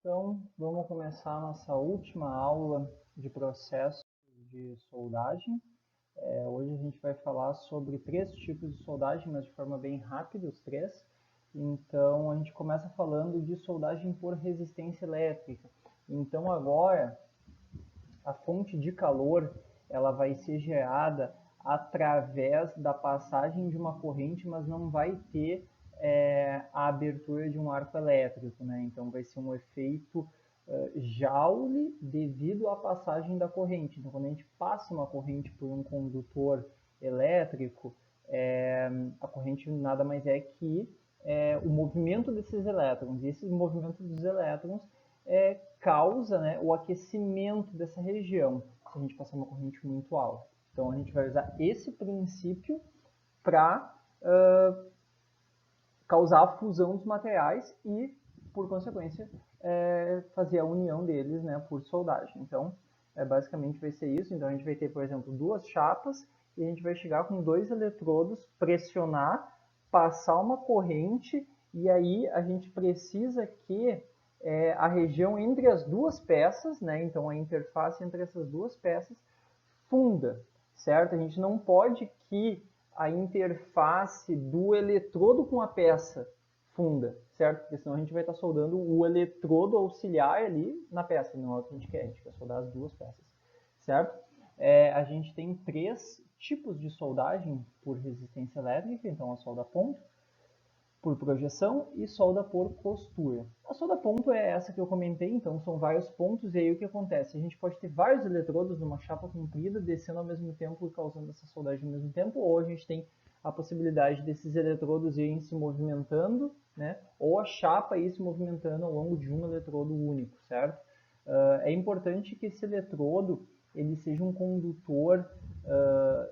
Então, vamos começar a nossa última aula de processo de soldagem. Hoje a gente vai falar sobre 3 tipos de soldagem, mas de forma bem rápida, os 3. Então, a gente começa falando de soldagem por resistência elétrica. Então, agora, a fonte de calor ela vai ser gerada através da passagem de uma corrente, mas não vai ter a abertura de um arco elétrico, né? Então vai ser um efeito Joule devido à passagem da corrente. Então, quando a gente passa uma corrente por um condutor elétrico, a corrente nada mais é que o movimento desses elétrons. E esse movimento dos elétrons causa, né, o aquecimento dessa região, se a gente passar uma corrente muito alta. Então, a gente vai usar esse princípio para causar a fusão dos materiais e, por consequência, fazer a união deles, né, por soldagem. Então, basicamente vai ser isso. Então, a gente vai ter, por exemplo, 2 chapas e a gente vai chegar com 2 eletrodos, pressionar, passar uma corrente e aí a gente precisa que a região entre as 2 peças, né, então a interface entre essas 2 peças, funda, certo? A gente não pode que a interface do eletrodo com a peça funda, certo? Porque senão a gente vai estar soldando o eletrodo auxiliar ali na peça, não é o que a gente quer soldar as 2 peças, certo? A gente tem 3 tipos de soldagem por resistência elétrica, então a solda ponto, por projeção e solda por costura. A solda ponto é essa que eu comentei, então são vários pontos, e aí o que acontece? A gente pode ter vários eletrodos numa chapa comprida descendo ao mesmo tempo e causando essa soldagem ao mesmo tempo, ou a gente tem a possibilidade desses eletrodos irem se movimentando, né? Ou a chapa ir se movimentando ao longo de um eletrodo único, certo? É importante que esse eletrodo ele seja um condutor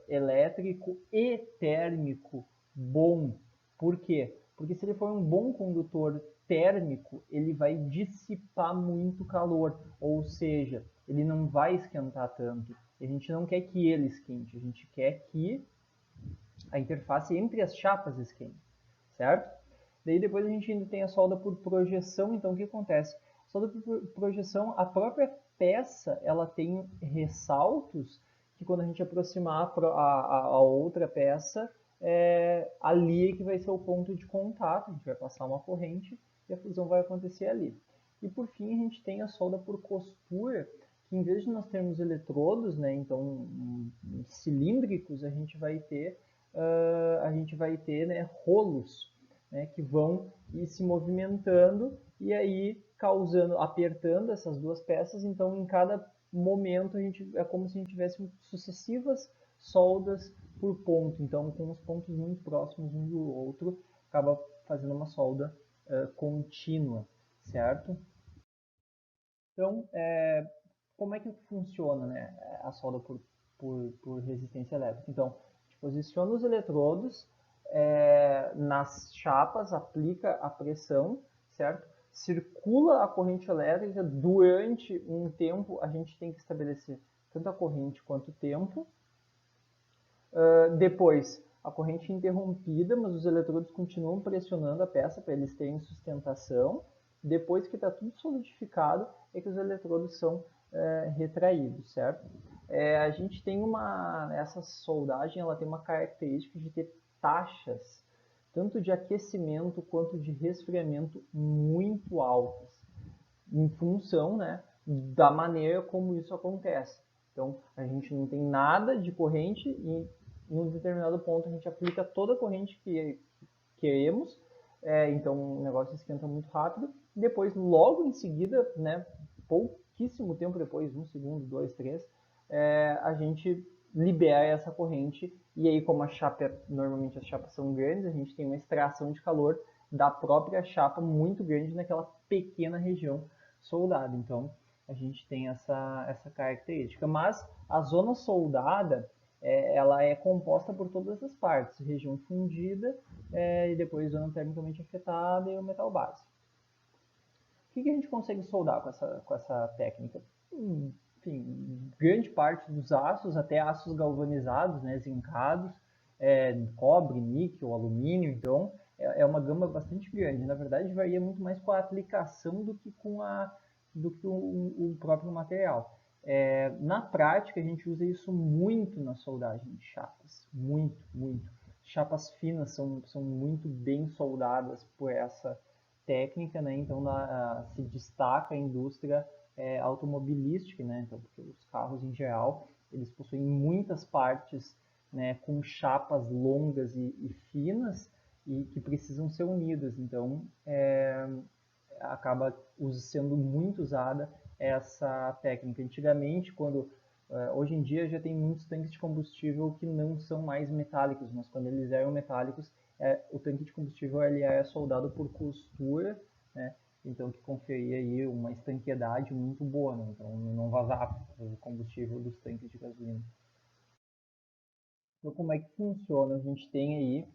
elétrico e térmico bom. Por quê? Porque se ele for um bom condutor térmico, ele vai dissipar muito calor, ou seja, ele não vai esquentar tanto. A gente não quer que ele esquente, a gente quer que a interface entre as chapas esquente, certo? Daí depois a gente ainda tem a solda por projeção, então o que acontece? A solda por projeção, a própria peça, ela tem ressaltos que quando a gente aproximar a outra peça, ali é que vai ser o ponto de contato, a gente vai passar uma corrente e a fusão vai acontecer ali. E por fim a gente tem a solda por costura, que em vez de nós termos eletrodos, né, então cilíndricos, a gente vai ter né, rolos, né, que vão ir se movimentando e aí causando, apertando essas 2 peças. Então, em cada momento, é como se a gente tivesse sucessivas soldas por ponto. Então, com os pontos muito próximos um do outro, acaba fazendo uma solda contínua, certo? Então, como é que funciona, né, a solda por resistência elétrica? Então, a gente posiciona os eletrodos nas chapas, aplica a pressão, certo? Circula a corrente elétrica durante um tempo, a gente tem que estabelecer tanto a corrente quanto o tempo. Depois, a corrente é interrompida, mas os eletrodos continuam pressionando a peça para eles terem sustentação. Depois que está tudo solidificado, é que os eletrodos são retraídos, certo? A gente tem essa soldagem, ela tem uma característica de ter taxas, tanto de aquecimento quanto de resfriamento muito altas, em função, né, da maneira como isso acontece. Então, a gente não tem nada de corrente e em um determinado ponto a gente aplica toda a corrente que queremos, então o negócio esquenta muito rápido. Depois, logo em seguida, né, pouquíssimo tempo depois, 1 segundo, 2, 3, a gente libera essa corrente e aí, como a chapa, normalmente as chapas são grandes, a gente tem uma extração de calor da própria chapa muito grande naquela pequena região soldada. Então, a gente tem essa característica. Mas a zona soldada, ela é composta por todas as partes, região fundida e depois zona termicamente afetada e o metal base. O que a gente consegue soldar com essa técnica? Enfim, grande parte dos aços, até aços galvanizados, né, zincados, cobre, níquel, alumínio. Então, é uma gama bastante grande. Na verdade, varia muito mais com a aplicação do que com o próprio material. Na prática, a gente usa isso muito na soldagem de chapas, muito, muito. Chapas finas são muito bem soldadas por essa técnica, né? Então se destaca a indústria automobilística, né? Então, porque os carros em geral eles possuem muitas partes, né, com chapas longas e finas e que precisam ser unidas. Então, acaba sendo muito usada essa técnica. Antigamente, hoje em dia já tem muitos tanques de combustível que não são mais metálicos, mas quando eles eram metálicos, o tanque de combustível ele é soldado por costura, né? Então que conferia aí uma estanqueidade muito boa, né? Então não vazava o combustível dos tanques de gasolina. Então como é que funciona? A gente tem aí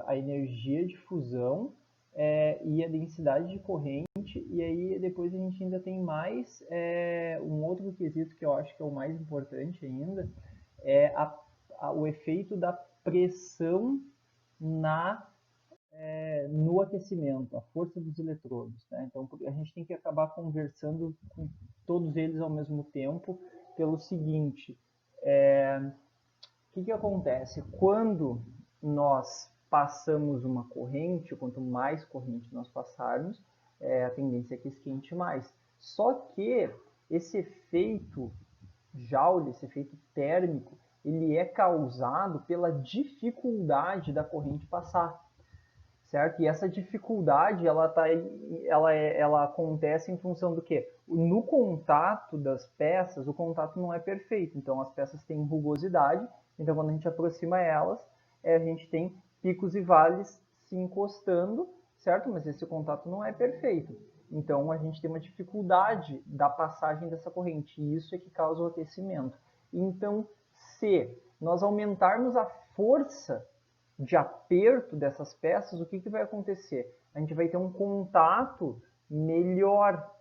a energia de fusão e a densidade de corrente, e aí depois a gente ainda tem mais um outro quesito que eu acho que é o mais importante ainda, é o efeito da pressão no aquecimento, a força dos eletrodos. Né? Então a gente tem que acabar conversando com todos eles ao mesmo tempo pelo seguinte, o que acontece? Quando nós passamos uma corrente, quanto mais corrente nós passarmos, a tendência é que esquente mais. Só que esse efeito Joule, esse efeito térmico, ele é causado pela dificuldade da corrente passar, certo? E essa dificuldade, ela acontece em função do quê? No contato das peças, o contato não é perfeito, então as peças têm rugosidade, então quando a gente aproxima elas, a gente tem picos e vales se encostando, certo? Mas esse contato não é perfeito. Então a gente tem uma dificuldade da passagem dessa corrente, e isso é que causa o aquecimento. Então, se nós aumentarmos a força de aperto dessas peças, o que vai acontecer? A gente vai ter um contato melhor,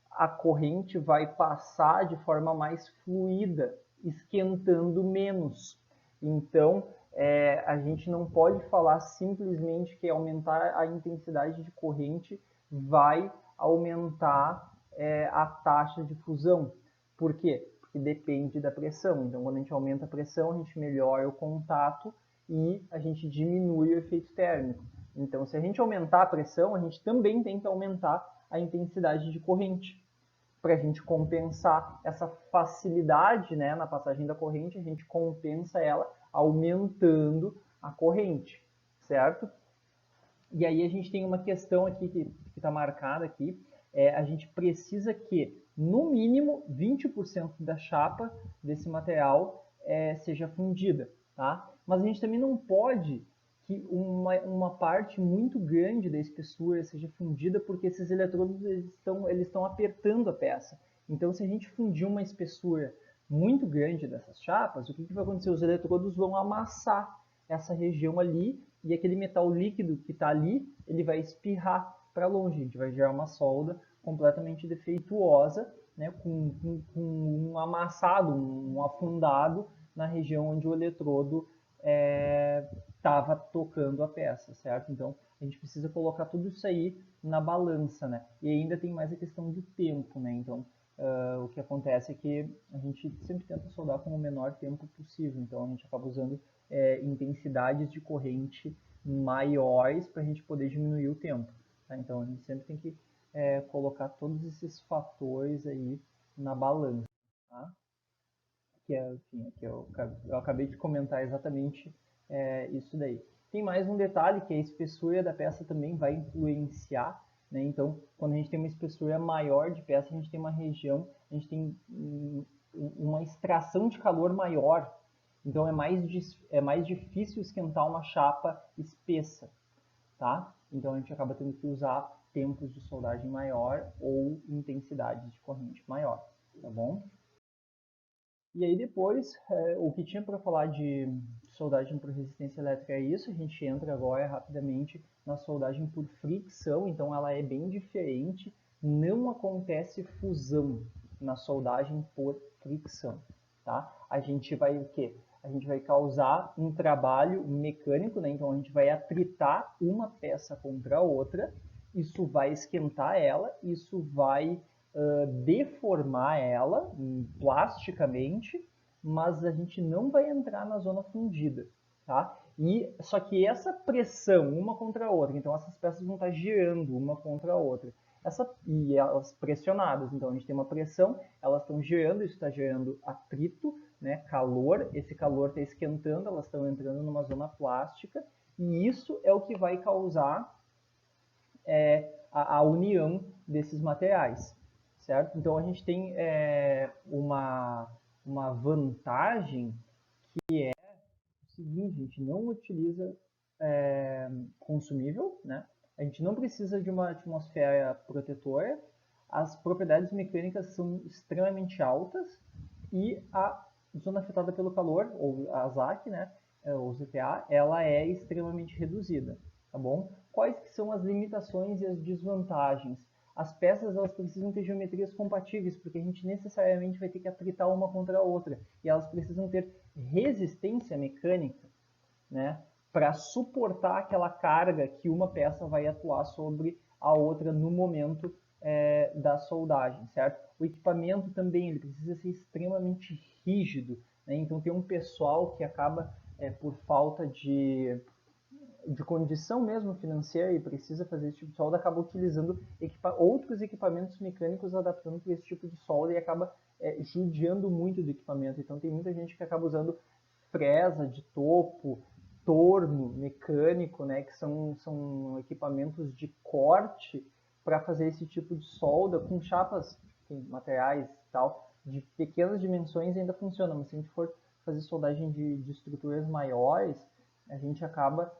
a corrente vai passar de forma mais fluida, esquentando menos. Então, a gente não pode falar simplesmente que aumentar a intensidade de corrente vai aumentar a taxa de fusão. Por quê? Porque depende da pressão. Então, quando a gente aumenta a pressão, a gente melhora o contato e a gente diminui o efeito térmico. Então, se a gente aumentar a pressão, a gente também tem que aumentar a intensidade de corrente. Para a gente compensar essa facilidade, né, na passagem da corrente, a gente compensa ela aumentando a corrente, certo? E aí a gente tem uma questão aqui que está marcada aqui, a gente precisa que, no mínimo, 20% da chapa desse material seja fundida, tá? Mas a gente também não pode que uma parte muito grande da espessura seja fundida, porque esses eletrodos eles estão apertando a peça. Então, se a gente fundir uma espessura muito grande dessas chapas, o que vai acontecer? Os eletrodos vão amassar essa região ali, e aquele metal líquido que está ali, ele vai espirrar para longe. A gente vai gerar uma solda completamente defeituosa, né, com um amassado, um afundado na região onde o eletrodo estava tocando a peça, certo? Então, a gente precisa colocar tudo isso aí na balança, né? E ainda tem mais a questão do tempo, né? Então, o que acontece é que a gente sempre tenta soldar com o menor tempo possível, então a gente acaba usando intensidades de corrente maiores para a gente poder diminuir o tempo. Tá? Então, a gente sempre tem que colocar todos esses fatores aí na balança. Tá? Enfim, que eu acabei de comentar exatamente isso daí. Tem mais um detalhe, que a espessura da peça também vai influenciar, né? Então, quando a gente tem uma espessura maior de peça, a gente tem uma região, a gente tem uma extração de calor maior, então é mais difícil esquentar uma chapa espessa, tá? Então a gente acaba tendo que usar tempos de soldagem maior ou intensidades de corrente maior, tá bom? E aí depois, o que tinha para falar de soldagem por resistência elétrica é isso. A gente entra agora rapidamente na soldagem por fricção, então ela é bem diferente. Não acontece fusão na soldagem por fricção, tá? A gente vai o quê? a gente vai causar um trabalho mecânico, né? Então a gente vai atritar uma peça contra a outra, isso vai esquentar ela, isso vai deformar ela plasticamente, mas a gente não vai entrar na zona fundida, tá? E só que essa pressão uma contra a outra, então essas peças vão estar girando uma contra a outra. E elas pressionadas, então a gente tem uma pressão, elas estão girando, isso está gerando atrito, né, calor, esse calor está esquentando, elas estão entrando numa zona plástica, e isso é o que vai causar a união desses materiais, certo? Então a gente tem uma vantagem que é o seguinte: a gente não utiliza consumível, né? A gente não precisa de uma atmosfera protetora, as propriedades mecânicas são extremamente altas e a zona afetada pelo calor, ou a ZAC, né, ou ZTA, ela é extremamente reduzida, tá bom? Quais que são as limitações e as desvantagens? As peças elas precisam ter geometrias compatíveis, porque a gente necessariamente vai ter que atritar uma contra a outra, e elas precisam ter resistência mecânica, né, para suportar aquela carga que uma peça vai atuar sobre a outra no momento da soldagem, certo? O equipamento também ele precisa ser extremamente rígido, né? Então tem um pessoal que acaba por falta de condição mesmo financeira e precisa fazer esse tipo de solda, acaba utilizando outros equipamentos mecânicos adaptando para esse tipo de solda e acaba judiando muito do equipamento. Então tem muita gente que acaba usando fresa de topo, torno mecânico, né, que são equipamentos de corte para fazer esse tipo de solda com chapas, enfim, materiais e tal, de pequenas dimensões ainda funciona, mas se a gente for fazer soldagem de estruturas maiores, a gente acaba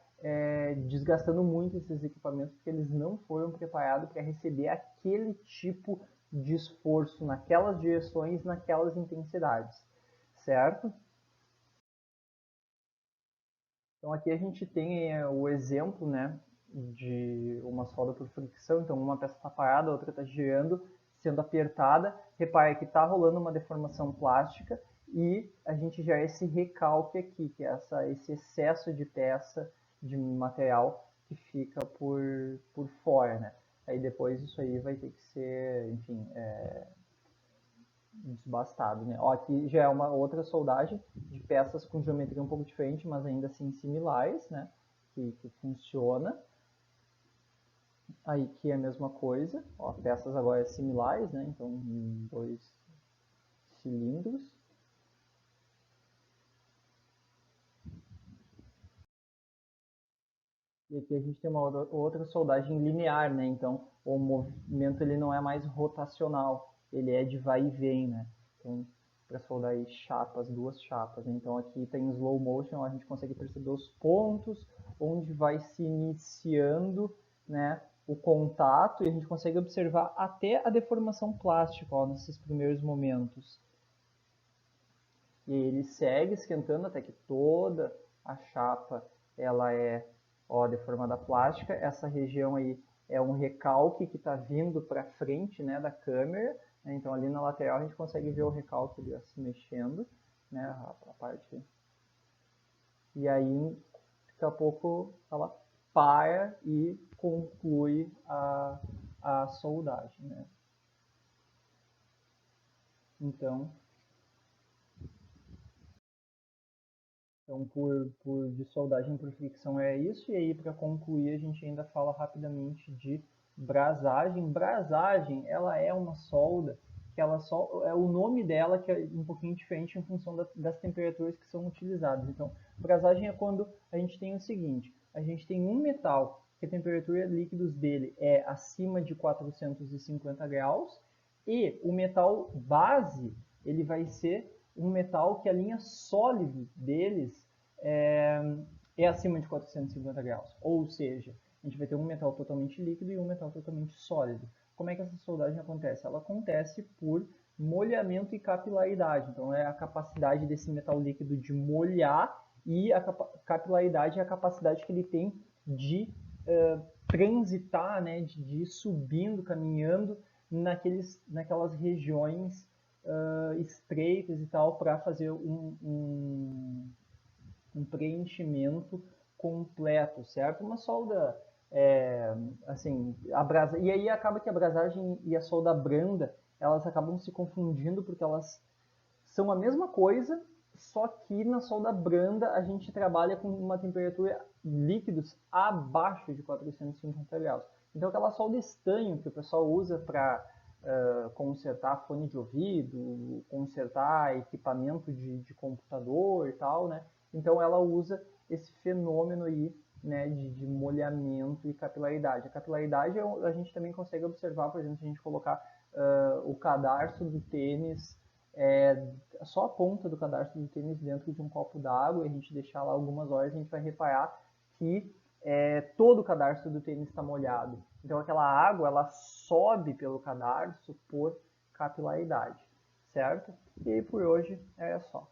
desgastando muito esses equipamentos porque eles não foram preparados para receber aquele tipo de esforço naquelas direções, naquelas intensidades, certo? Então aqui a gente tem o exemplo, né, de uma solda por fricção. Então uma peça está parada, a outra está girando, sendo apertada. Repare que está rolando uma deformação plástica e a gente gera esse recalque aqui, que é esse excesso de peça, de material que fica por fora, né? Aí depois isso aí vai ter que ser, enfim, desbastado, né? Ó, aqui já é uma outra soldagem de peças com geometria um pouco diferente, mas ainda assim similares, né? Que funciona. Aí que é a mesma coisa, ó, peças agora similares, né? Então, dois cilindros. E aqui a gente tem uma outra soldagem linear, né? Então, o movimento ele não é mais rotacional, ele é de vai e vem, né? Então, para soldar aí chapas, duas chapas. Né? Então, aqui tem slow motion, a gente consegue perceber os pontos onde vai se iniciando, né, o contato e a gente consegue observar até a deformação plástica, ó, nesses primeiros momentos. E ele segue esquentando até que toda a chapa ela é deformada plástica. Essa região aí é um recalque que está vindo para frente, né, da câmera. Né? Então ali na lateral a gente consegue ver o recalque ali, se mexendo, né, a parte. E aí daqui a pouco ela para e conclui a soldagem, né? Então de soldagem por fricção é isso, e aí para concluir a gente ainda fala rapidamente de brasagem. Brasagem, ela é uma solda que ela só é o nome dela que é um pouquinho diferente em função das temperaturas que são utilizadas. Então, brasagem é quando a gente tem o seguinte: a gente tem um metal que a temperatura líquidos dele é acima de 450 graus e o metal base ele vai ser um metal que a linha sólida deles é acima de 450 graus. Ou seja, a gente vai ter um metal totalmente líquido e um metal totalmente sólido. Como é que essa soldagem acontece? Ela acontece por molhamento e capilaridade. Então, é a capacidade desse metal líquido de molhar e a capilaridade é a capacidade que ele tem de transitar, né, de ir subindo, caminhando naquelas regiões estreitas e tal para fazer um preenchimento completo, certo? Uma solda, assim, e aí acaba que a abrasagem e a solda branda, elas acabam se confundindo porque elas são a mesma coisa, só que na solda branda a gente trabalha com uma temperatura líquidos abaixo de 450 graus. Então aquela solda estanho que o pessoal usa para consertar fone de ouvido, consertar equipamento de computador e tal, né? Então ela usa esse fenômeno aí, né, de molhamento e capilaridade. A capilaridade a gente também consegue observar, por exemplo, se a gente colocar o cadarço do tênis, só a ponta do cadarço do tênis dentro de um copo d'água e a gente deixar lá algumas horas, a gente vai reparar que todo o cadarço do tênis está molhado. Então aquela água ela sobe pelo cadarço por capilaridade, certo? E por hoje é só.